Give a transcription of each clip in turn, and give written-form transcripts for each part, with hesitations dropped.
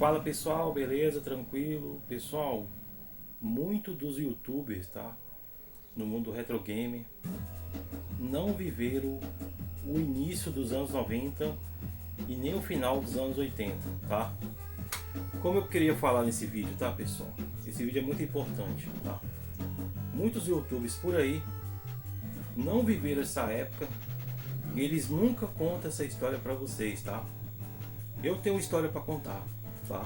Fala pessoal, beleza? Tranquilo? Pessoal, muito dos youtubers, tá? No mundo retro game não viveram o início dos anos 90 e nem o final dos anos 80, tá? Como eu queria falar nesse vídeo, tá pessoal? Esse vídeo é muito importante, tá? Muitos youtubers por aí não viveram essa época e eles nunca contam essa história pra vocês, tá? Eu tenho uma história pra contar, tá?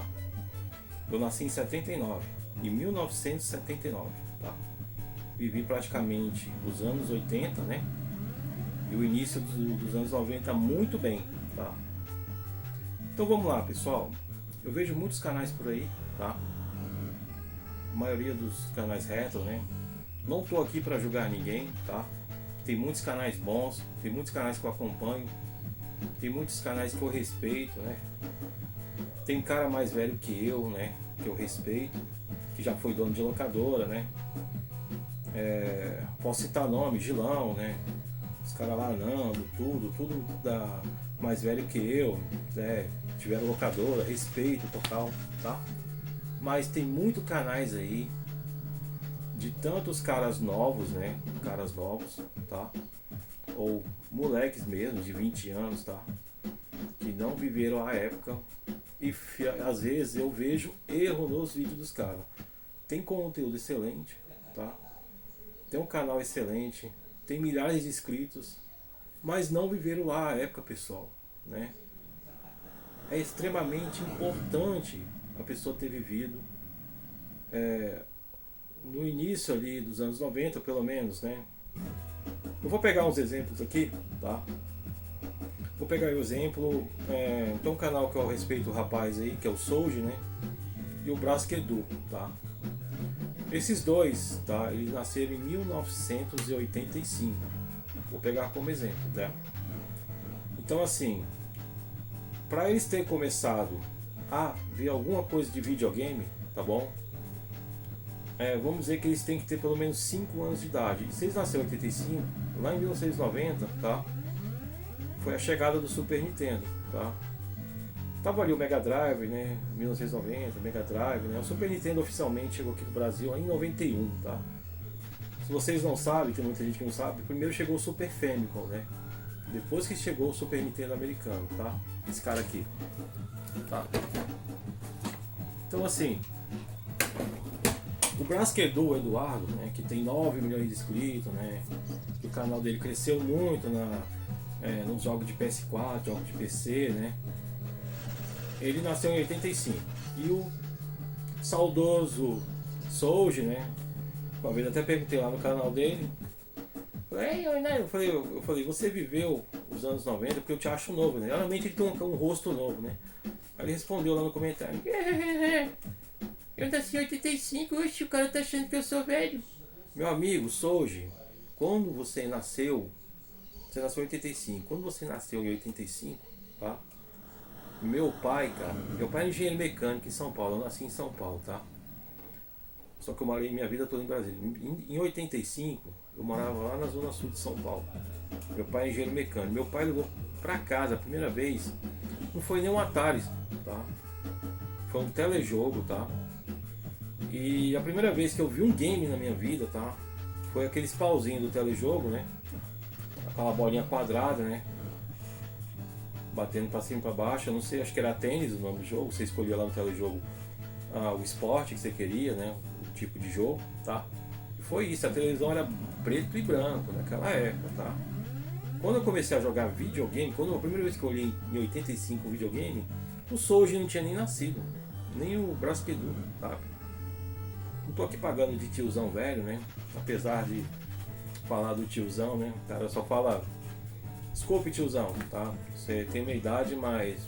Eu nasci em 79, em 1979, tá? Vivi praticamente os anos 80, né? E o início dos anos 90 muito bem, tá? Então vamos lá, pessoal. Eu vejo muitos canais por aí, tá? A maioria dos canais retro, né? Não tô aqui para julgar ninguém, tá? Tem muitos canais bons, tem muitos canais que eu acompanho, tem muitos canais que eu respeito, né? Tem cara mais velho que eu, né? Que eu respeito, que já foi dono de locadora, né? Posso citar nome, Gilão, né? Os caras lá, Nando, tudo mais velho que eu, né? Tiveram locadora, respeito total, tá? Mas tem muito canais aí de tantos caras novos, né? Caras novos, tá? Ou moleques mesmo, de 20 anos, tá? Que não viveram a época e às vezes eu vejo erro nos vídeos dos caras. Tem conteúdo excelente, tá? Tem um canal excelente, tem milhares de inscritos, mas não viveram lá a época, pessoal, né? É extremamente importante a pessoa ter vivido no início ali dos anos 90, pelo menos, né? Eu vou pegar uns exemplos aqui, tá? Vou pegar o exemplo, tem um canal que eu respeito o rapaz aí, que é o Souji, né? E o Brasquedu, tá? Esses dois, tá? Eles nasceram em 1985. Vou pegar como exemplo, tá? Então assim, para eles terem começado a ver alguma coisa de videogame, tá bom? Vamos dizer que eles têm que ter pelo menos 5 anos de idade. E se eles nasceram em 85, lá em 1990, tá? Foi a chegada do Super Nintendo, tá? Tava ali o Mega Drive, né? 1990, Mega Drive, né? O Super Nintendo oficialmente chegou aqui no Brasil em 91, tá? Se vocês não sabem, tem muita gente que não sabe, primeiro chegou o Super Famicom, né? Depois que chegou o Super Nintendo americano, tá? Esse cara aqui, tá? Então assim, o Brasquedu Eduardo, né? Que tem 9 milhões de inscritos, né? O canal dele cresceu muito nos jogos de PS4, jogos de PC, né? Ele nasceu em 85. E o saudoso Souji, né? Uma vez até perguntei lá no canal dele. Eu falei, você viveu os anos 90 porque eu te acho novo, né? Realmente ele tem um rosto novo, né? Aí ele respondeu lá no comentário. Eu nasci em 85, oxe, o cara tá achando que eu sou velho. Meu amigo, Souji, quando você nasceu em 85. Quando você nasceu em 85, tá? Meu pai, cara, meu pai é engenheiro mecânico em São Paulo, eu nasci em São Paulo, tá? Só que eu morei minha vida toda em Brasília. Em 85, eu morava lá na zona sul de São Paulo. Meu pai é engenheiro mecânico. Meu pai levou pra casa a primeira vez, não foi nem um Atari, tá? Foi um telejogo, tá? E a primeira vez que eu vi um game na minha vida, tá? Foi aqueles pauzinhos do telejogo, né? Aquela bolinha quadrada, né? Batendo pra cima e pra baixo, eu não sei, acho que era tênis o nome do jogo, você escolhia lá no telejogo o esporte que você queria, né? O tipo de jogo, tá? E foi isso, a televisão era preto e branco naquela época, tá? Quando eu comecei a jogar videogame, a primeira vez que eu olhei em 85 o videogame, o Souji não tinha nem nascido, nem o Brasquedu, tá? Não tô aqui pagando de tiozão velho, né? Apesar de falar do tiozão, né? O cara só fala, desculpe tiozão, tá? Você tem uma idade, mas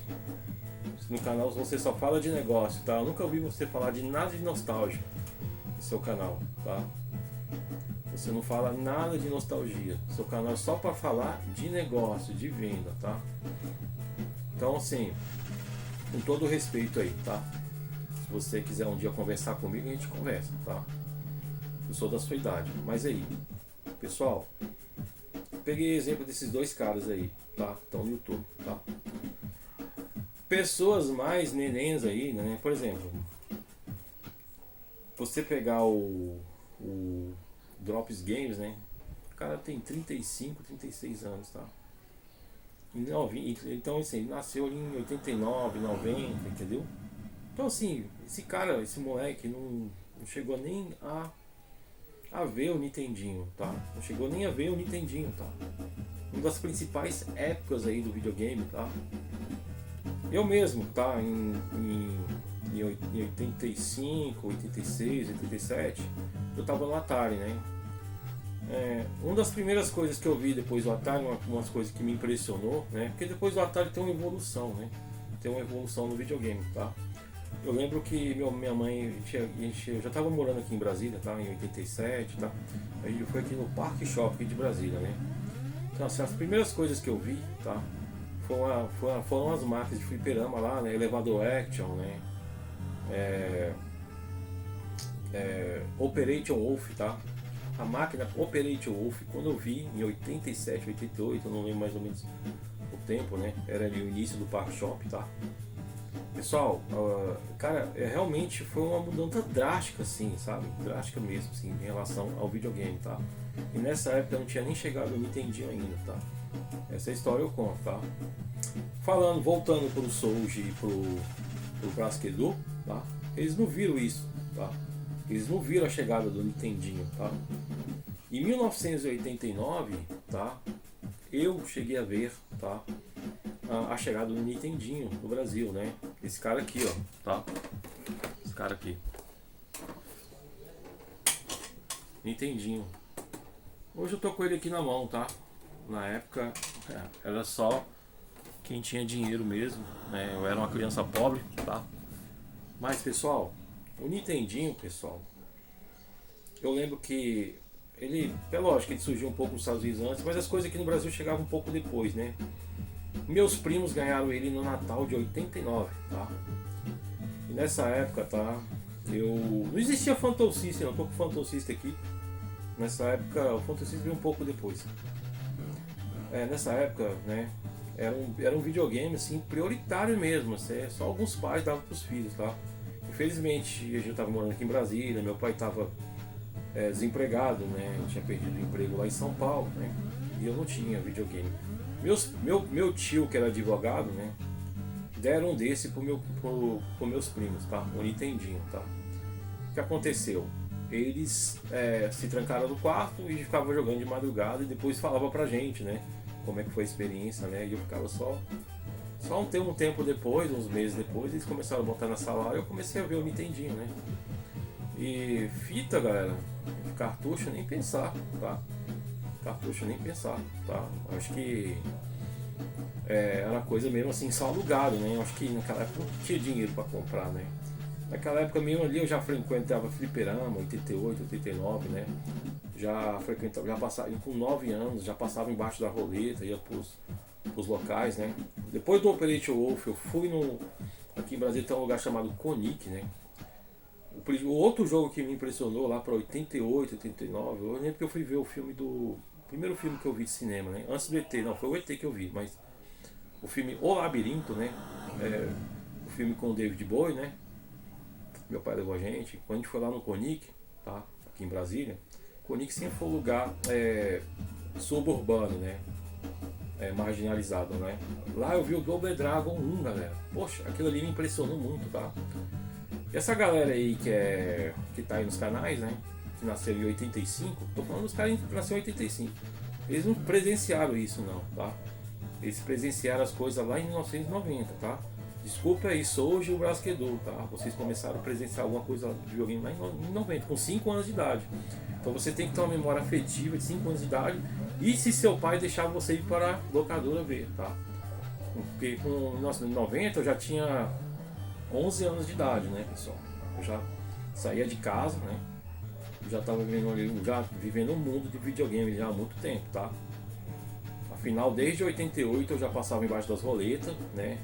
no canal você só fala de negócio, tá? Eu nunca ouvi você falar de nada de nostalgia no seu canal, tá? Você não fala nada de nostalgia. Seu canal é só para falar de negócio, de venda, tá? Então assim, com todo o respeito aí, tá? Se você quiser um dia conversar comigo, a gente conversa, tá? Eu sou da sua idade, mas aí, pessoal, peguei exemplo desses dois caras aí, tá? Estão no YouTube, tá? pessoas mais nenéns aí, né? Por exemplo, você pegar o Drops Games, né? O cara tem 35, 36 anos, tá? Então, assim, ele nasceu ali em 89, 90, entendeu? Então, assim, esse cara, esse moleque, não chegou nem a ver o Nintendinho, tá? Não chegou nem a ver o Nintendinho, tá? Uma das principais épocas aí do videogame, tá? Eu mesmo, tá? Em 85, 86, 87, eu tava no Atari, né? Uma das primeiras coisas que eu vi depois do Atari, umas coisas que me impressionou, né? Porque depois do Atari tem uma evolução, né? Tem uma evolução no videogame, tá? Eu lembro que minha mãe, eu já estava morando aqui em Brasília, tá? Em 87, tá? A gente foi aqui no Parque Shopping de Brasília, né? Então, assim, as primeiras coisas que eu vi, tá? Foram as máquinas de fliperama lá, né? Elevador Action, né? Operation Wolf, tá? A máquina Operation Wolf, quando eu vi em 87, 88, eu não lembro mais ou menos o tempo, né? Era ali o início do Parque Shop, tá? Pessoal, cara, realmente foi uma mudança drástica, assim, sabe? Drástica mesmo, assim, em relação ao videogame, tá? E nessa época eu não tinha nem chegado no Nintendinho ainda, tá? Essa história eu conto, tá? Voltando pro Souji e pro Brasquedu, tá? Eles não viram isso, tá? Eles não viram a chegada do Nintendinho, tá? Em 1989, tá? Eu cheguei a ver, tá? A chegada do Nintendinho no Brasil, né? Esse cara aqui, ó, tá? Esse cara aqui. Nintendinho. Hoje eu tô com ele aqui na mão, tá? Na época, era só quem tinha dinheiro mesmo, né? Eu era uma criança pobre, tá? Mas, pessoal, o Nintendinho, pessoal, eu lembro que é lógico que ele surgiu um pouco nos Estados Unidos antes, mas as coisas aqui no Brasil chegavam um pouco depois, né? Meus primos ganharam ele no Natal de 89, tá? E nessa época, tá? Não existia Phantom System, não tô com o Phantom System aqui. Nessa época, o Phantom System veio um pouco depois. Nessa época, né? Era um videogame, assim, prioritário mesmo. Assim, só alguns pais davam pros filhos, tá? Infelizmente, a gente tava morando aqui em Brasília, meu pai tava desempregado, né? Eu tinha perdido o emprego lá em São Paulo, né? E eu não tinha videogame. Meu tio, que era advogado, né? Deram um desse pro meus primos, tá? Um Nintendinho, tá? O que aconteceu? Eles se trancaram no quarto e ficavam jogando de madrugada e depois falava pra gente, né? Como é que foi a experiência, né? E eu ficava só um tempo depois, uns meses depois, eles começaram a botar na sala e eu comecei a ver o Nintendinho, né? E fita, galera, cartucho nem pensar, tá? Cartucho nem pensar, tá? Acho que era coisa mesmo assim, só alugado, né? Acho que naquela época não tinha dinheiro para comprar, né? Naquela época mesmo ali eu já frequentava fliperama, 88, 89, né? Já frequentava, já passava, com 9 anos, já passava embaixo da roleta, ia pros locais, né? Depois do Operation Wolf eu fui aqui em Brasília tem um lugar chamado Conic, né? O outro jogo que me impressionou lá para 88, 89, eu lembro que eu fui ver o primeiro filme que eu vi de cinema, né? Antes do ET, não, foi o ET que eu vi, mas o filme O Labirinto, né? O filme com o David Bowie, né? Meu pai levou a gente. Quando a gente foi lá no Conic, tá? Aqui em Brasília, Conic sempre foi um lugar suburbano, né? Marginalizado, né? Lá eu vi o Double Dragon 1, galera. Poxa, aquilo ali me impressionou muito, tá? E essa galera aí que tá aí nos canais, né? Que nasceu em 85, tô falando dos caras que nasceram em 85. Eles não presenciaram isso não, tá? Eles presenciaram as coisas lá em 1990, tá? Desculpa aí, sou hoje o Brasquedu, tá? Vocês começaram a presenciar alguma coisa de videogame lá em 90, com 5 anos de idade. Então você tem que ter uma memória afetiva de 5 anos de idade. E se seu pai deixava você ir para a locadora ver, tá? Porque com 1990 eu já tinha 11 anos de idade, né, pessoal? Eu já saía de casa, né? Já estava vivendo um mundo de videogame já há muito tempo, tá? Afinal, desde 88 eu já passava embaixo das roletas, né?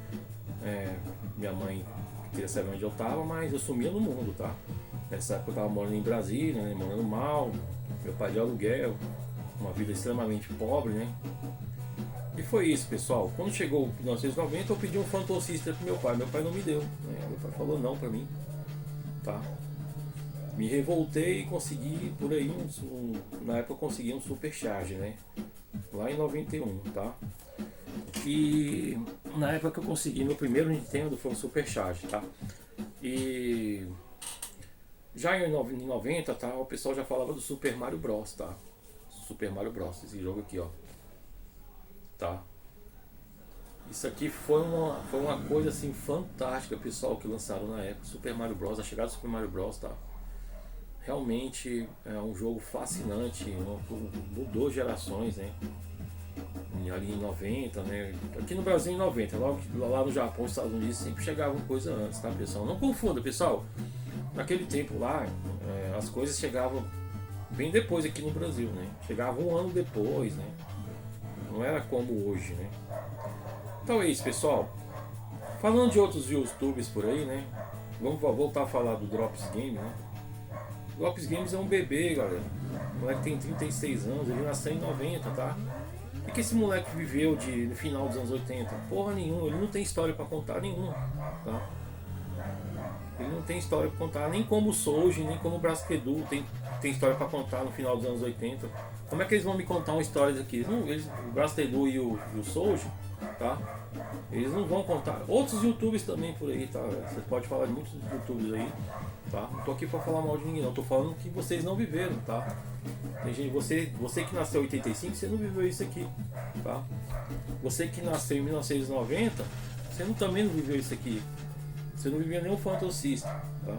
Minha mãe queria saber onde eu estava, mas eu sumia no mundo, tá? Nessa época eu estava morando em Brasília, né? Morando mal, meu pai de aluguel, uma vida extremamente pobre, né? E foi isso, pessoal. Quando chegou 1990, eu pedi um Phantom System pro meu pai não me deu, né? Meu pai falou não pra mim, tá? Me revoltei e consegui por aí na época eu consegui um Supercharge, né? Lá em 91, tá? E na época que eu consegui meu primeiro Nintendo foi um Supercharge, tá? E já em 90, tá? O pessoal já falava do Super Mario Bros, tá? Super Mario Bros, esse jogo aqui, ó. Tá? Isso aqui foi uma coisa assim fantástica, pessoal, que lançaram na época. Super Mario Bros, a chegada do Super Mario Bros, tá? Realmente é um jogo fascinante, mudou gerações, né? Ali em 90, né? Aqui no Brasil em 90, lá no Japão, nos Estados Unidos sempre chegavam coisa antes, tá, pessoal? Não confunda, pessoal. Naquele tempo lá, as coisas chegavam bem depois aqui no Brasil, né? Chegavam um ano depois, né? Não era como hoje, né? Então é isso, pessoal. Falando de outros YouTubers por aí, né? Vamos voltar a falar do Drops Game, né? Drops Games é um bebê, galera. O moleque tem 36 anos, ele nasceu em 90, tá? O que esse moleque viveu no final dos anos 80? Porra nenhuma, ele não tem história pra contar nenhuma, tá? Ele não tem história pra contar, nem como o Souji, nem como o Braskedu tem história pra contar no final dos anos 80. Como é que eles vão me contar uma história daqui? O Braskedu e o Souji, tá? Eles não vão contar. Outros youtubers também por aí, tá? Você pode falar de muitos youtubers aí, tá? Não tô aqui pra falar mal de ninguém, não. Tô falando que vocês não viveram, tá? Tem gente, você que nasceu em 85, você não viveu isso aqui, tá? Você que nasceu em 1990, você também não viveu isso aqui. Você não vivia nenhum Phantom System, tá?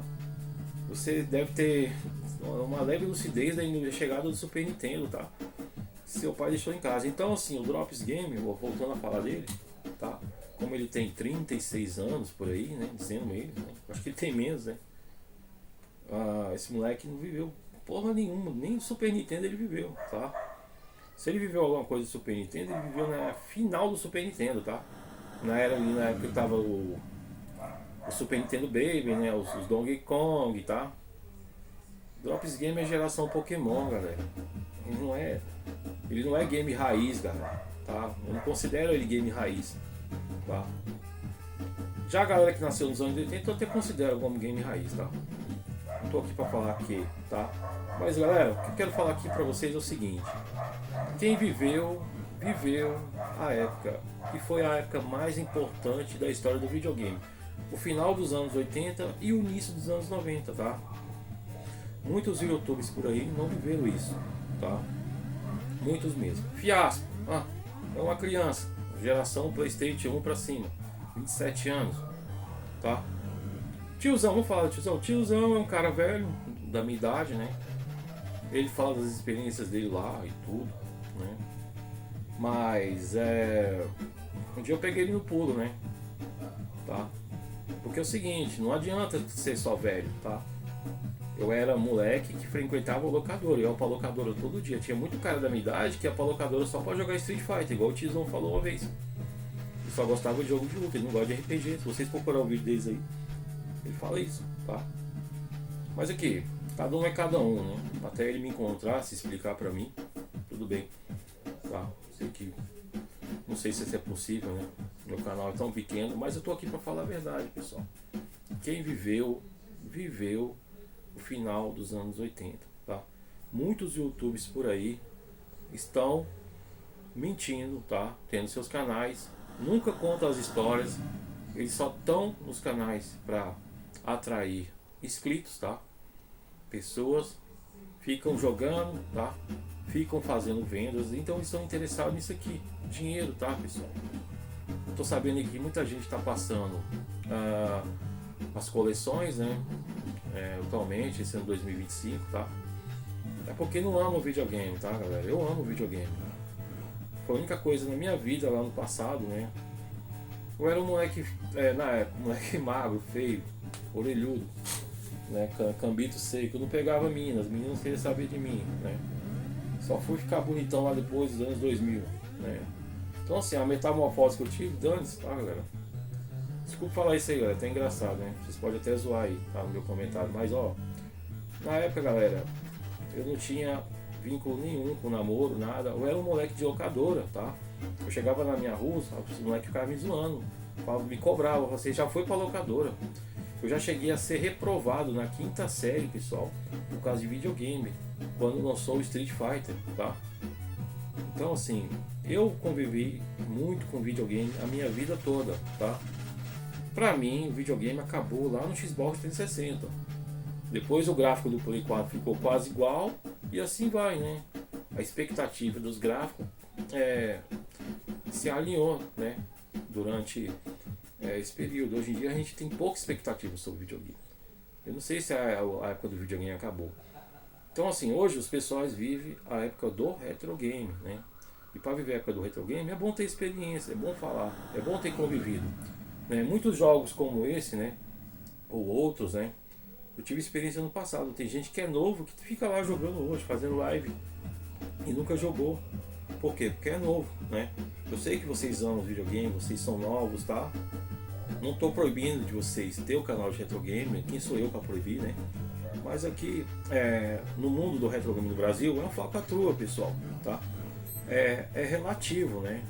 Você deve ter uma leve lucidez da chegada do Super Nintendo, tá? Seu pai deixou em casa. Então assim, o Drops Game, voltando a falar dele, tá? Como ele tem 36 anos por aí, né? Dizendo ele, né? Acho que ele tem menos, né? Esse moleque não viveu porra nenhuma, nem o Super Nintendo ele viveu, tá? Se ele viveu alguma coisa do Super Nintendo, ele viveu na final do Super Nintendo, tá? Na época que tava o Super Nintendo Baby, né? Os Donkey Kong, tá? Drops Game é geração Pokémon, galera. Ele não é game raiz, galera, tá? Eu não considero ele game raiz, tá? Já a galera que nasceu nos anos 80 eu até considero como game raiz, tá? Não tô aqui pra falar que, tá? Mas galera, o que eu quero falar aqui pra vocês é o seguinte: quem viveu a época que foi a época mais importante da história do videogame, o final dos anos 80 e o início dos anos 90, tá? Muitos youtubers por aí não viveram isso, tá? Muitos mesmo. Fiasco, é uma criança, geração PlayStation 1 pra cima, 27 anos, tá? Tiozão, vamos falar de tiozão. Tiozão é um cara velho, da minha idade, né? Ele fala das experiências dele lá e tudo, né? Mas um dia eu peguei ele no pulo, né? Tá? Porque é o seguinte, não adianta ser só velho, tá? Eu era moleque que frequentava o locador, eu ia pra locadora todo dia. Tinha muito cara da minha idade que ia pra locadora só pra jogar Street Fighter, igual o Tiozão falou uma vez. Ele só gostava de jogo de luta, ele não gosta de RPG. Se vocês procurarem o vídeo deles aí, ele fala isso, tá? Mas aqui, cada um é cada um, né? Até ele me encontrar, se explicar pra mim, tudo bem, tá? Não sei se isso é possível, né? Meu canal é tão pequeno, mas eu tô aqui pra falar a verdade, pessoal. Quem viveu o final dos anos 80, tá? Muitos youtubers por aí estão mentindo, tá? Tendo seus canais, nunca contam as histórias, eles só estão nos canais pra atrair inscritos, tá? Pessoas ficam jogando, tá? Ficam fazendo vendas, então eles estão interessados nisso aqui, dinheiro, tá, pessoal? Eu tô sabendo que muita gente está passando as coleções, né? Atualmente, esse ano 2025, tá? É porque não amo videogame, tá, galera? Eu amo videogame, né? Foi a única coisa na minha vida lá no passado, né? Eu era um moleque, na época, moleque magro, feio, orelhudo, né? Cambito seco, eu não pegava as meninas não queriam saber de mim, né? Só fui ficar bonitão lá depois dos anos 2000, né? Então assim, a metamorfose que eu tive, dane-se, tá, galera? Desculpa falar isso aí, galera, até engraçado, né? Vocês podem até zoar aí, tá, no meu comentário, mas ó, na época, galera, eu não tinha vínculo nenhum com namoro, nada, eu era um moleque de locadora, tá? Eu chegava na minha rua, os moleques ficavam me zoando, me cobravam, você já foi pra locadora. Eu já cheguei a ser reprovado na quinta série, pessoal, por causa de videogame, quando lançou o Street Fighter, tá? Então assim, eu convivi muito com videogame a minha vida toda, tá? Pra mim, o videogame acabou lá no Xbox 360. Depois o gráfico do Play 4 ficou quase igual e assim vai, né? A expectativa dos gráficos se alinhou, né? Durante esse período. Hoje em dia a gente tem pouca expectativa sobre videogame. Eu não sei se a época do videogame acabou. Então assim, hoje os pessoas vivem a época do retro game, né? E para viver a época do retro game é bom ter experiência, é bom falar, é bom ter convivido, né? Muitos jogos como esse, né? Ou outros, né? Eu tive experiência no passado. Tem gente que é novo que fica lá jogando hoje, fazendo live e nunca jogou. Por quê? Porque é novo, né? Eu sei que vocês amam videogame, vocês são novos, tá? Não estou proibindo de vocês ter o canal de retro game. Quem sou eu para proibir, né? Mas aqui no mundo do retro game no Brasil é uma falcatrua, pessoal, tá? É relativo, né?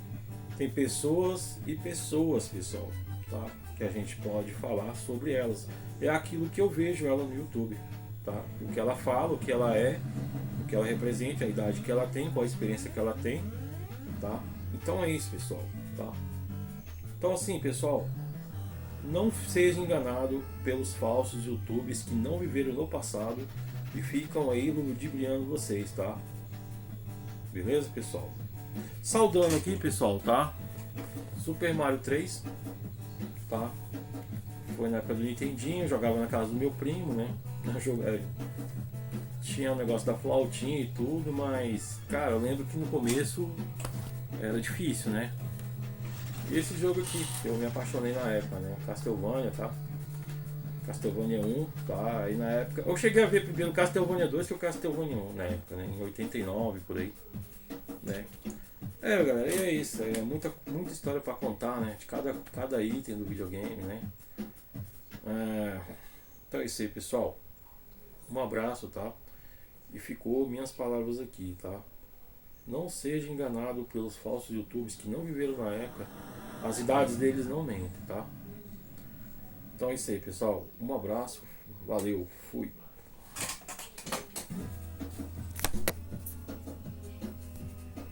Tem pessoas e pessoas, pessoal, tá? Que a gente pode falar sobre elas. É aquilo que eu vejo ela no YouTube, tá? O que ela fala, o que ela é, o que ela representa, a idade que ela tem, qual a experiência que ela tem, tá? Então é isso, pessoal, tá? Então assim, pessoal, não seja enganado pelos falsos YouTubers que não viveram no passado e ficam aí ludibriando vocês, tá? Beleza, pessoal? Saudando aqui, pessoal, tá? Super Mario 3, tá? Foi na época do Nintendinho, jogava na casa do meu primo, né? Tinha o negócio da flautinha e tudo, mas, cara, eu lembro que no começo era difícil, né? E esse jogo aqui, que eu me apaixonei na época, né? Castlevania, tá? Castlevania 1, tá? Aí na época. Eu cheguei a ver primeiro o Castlevania 2 que o Castlevania 1 na época, né? Em 89 por aí. Né? Galera, e é isso. É muita história pra contar, né? De cada item do videogame, né? Então é isso aí, pessoal. Um abraço, tá? E ficou minhas palavras aqui, tá? Não seja enganado pelos falsos YouTubers que não viveram na época. As idades deles não mentem, tá? Então é isso aí, pessoal. Um abraço. Valeu. Fui.